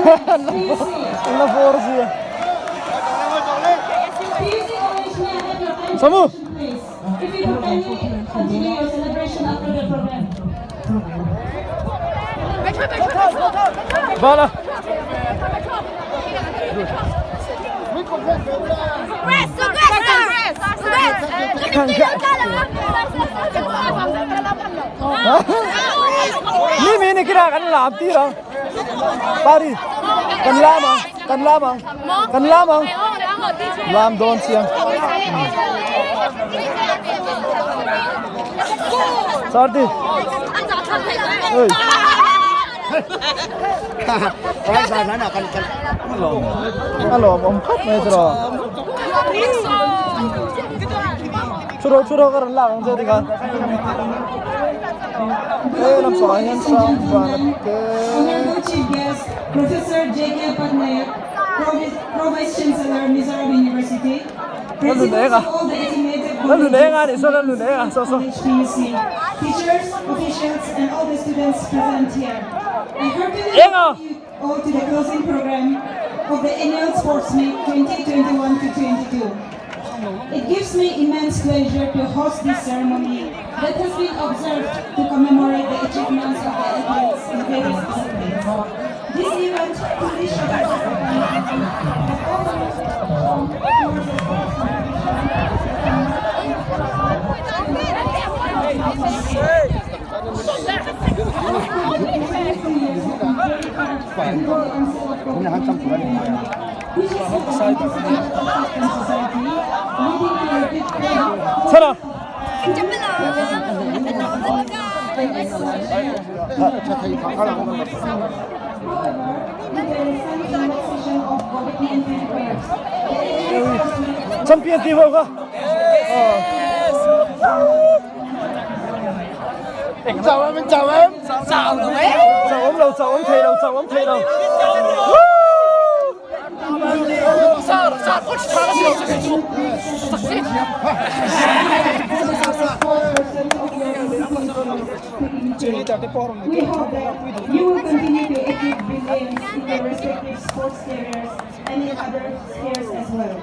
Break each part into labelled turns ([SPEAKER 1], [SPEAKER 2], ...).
[SPEAKER 1] La forza. Samu.
[SPEAKER 2] If you can continue your celebration after the program.
[SPEAKER 1] Bala. Ni kira kan lam ti ra. Pari. Kan lam. Lam don siang. Sardi. Oi. Halo, om khat mai tro. Churo kar lang je diga. Nam so yan sa ke.
[SPEAKER 2] Chief guest, Professor J.K. Patnaik, Provice Chancellor, Mizoram University. Presidents of all the estimated HPUC, teachers, officials, and all the students present here. I heartily welcome you all to the closing program of the annual Sports Meet 2021-22. It gives me immense pleasure to host this ceremony that has been observed to commemorate the achievements of the athletes in various disciplines. This event truly showcases the commitment of all the towards the sports
[SPEAKER 1] Sana. Champion team hoga. Chào em. Chào ôm thầy đâu.
[SPEAKER 2] We hope that you will continue to achieve brilliance in your respective sports careers and in other spheres as well.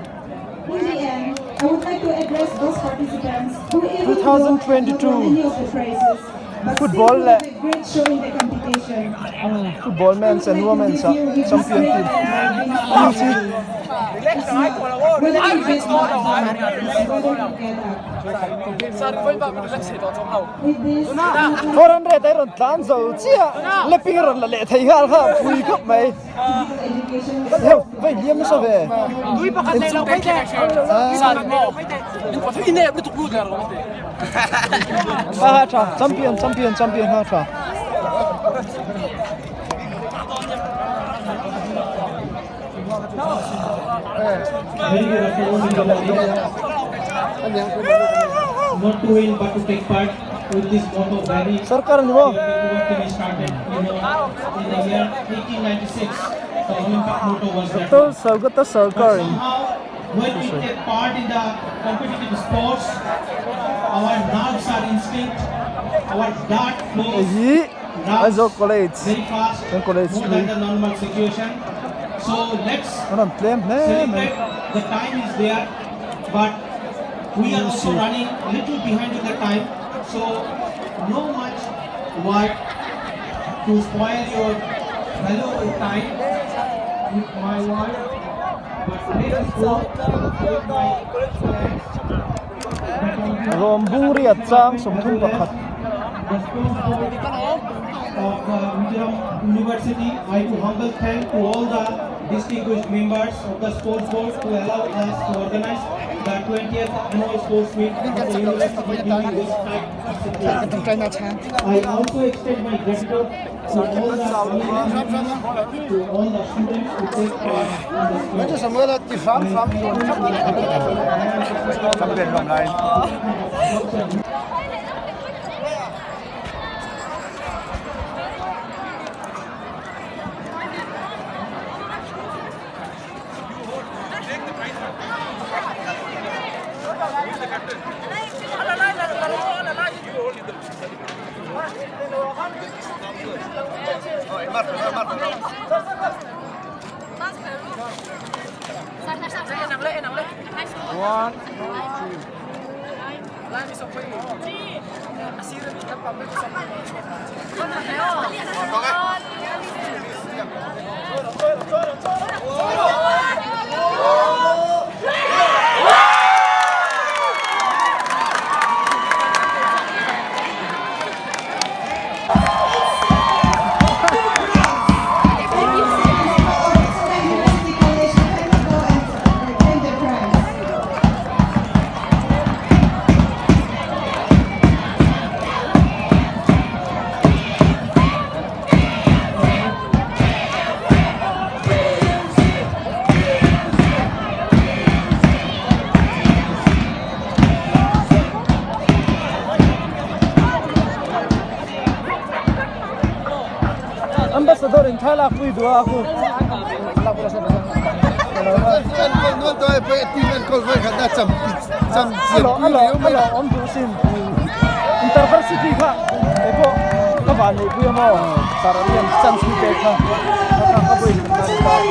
[SPEAKER 2] In the end, I would like to address those participants who even
[SPEAKER 1] 2022
[SPEAKER 2] many of the prizes, but
[SPEAKER 1] football
[SPEAKER 2] still have a great show in the competition.
[SPEAKER 1] Football men's and women's champion team. Foran re tai ron tan zo chia leping ron la le thai hal kha pui khop mai heo vai liam so ve
[SPEAKER 3] Dui pakat na lang kay Sari mo. Hindi na tuklu na ro.
[SPEAKER 1] ha cha champion ha cha
[SPEAKER 4] Not to win but to take part with this motto very
[SPEAKER 1] sarkar ni mo
[SPEAKER 4] started in the year 1896. The Olympic motto was that.
[SPEAKER 1] to saugat to sarkar
[SPEAKER 4] Somehow, when we take part in the competitive sports, our nerves are instinct, our blood flows
[SPEAKER 1] yi azo college
[SPEAKER 4] very fast,
[SPEAKER 1] college
[SPEAKER 4] more than the normal situation. So let's
[SPEAKER 1] ron claim
[SPEAKER 4] celebrate. The time is there, but we are also running a little behind in the time. So no much work to spoil your valuable time with my work. But let's go with my friends.
[SPEAKER 1] rom buri at sang somthum pakhat
[SPEAKER 4] The sports board of Mizoram University, I do humble thank to all the distinguished members of the sports board to allow us to organize the 20th annual sports meet of the university during this time. I also extend my gratitude to all the alumni, to all the students who take part in the sport.
[SPEAKER 1] One. Ambassador in Thailand aku itu aku. Nak berasa berasa.
[SPEAKER 5] Nuan tu apa team kau faham kata cam
[SPEAKER 1] Halo, om tu sim. Interversity kah? Eko, kawan ni punya mau. Sekarang yang chance kita kah? Apa boleh kita buat?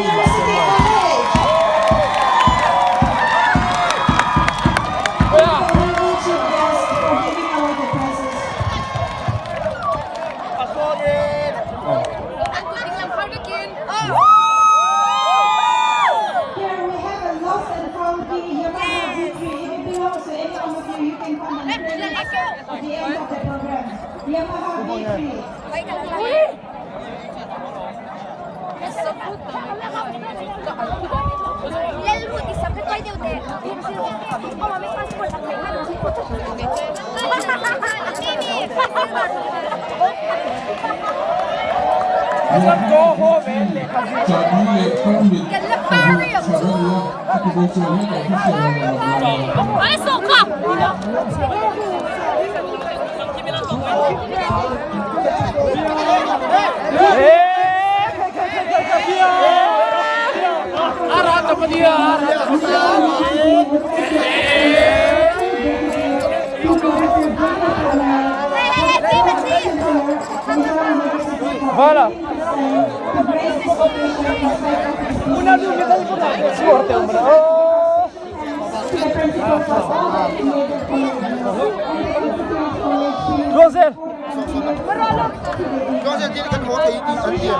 [SPEAKER 1] Voilà. Una lunga di forte ombra. Closer.
[SPEAKER 5] Closer dia kan mau itu dia.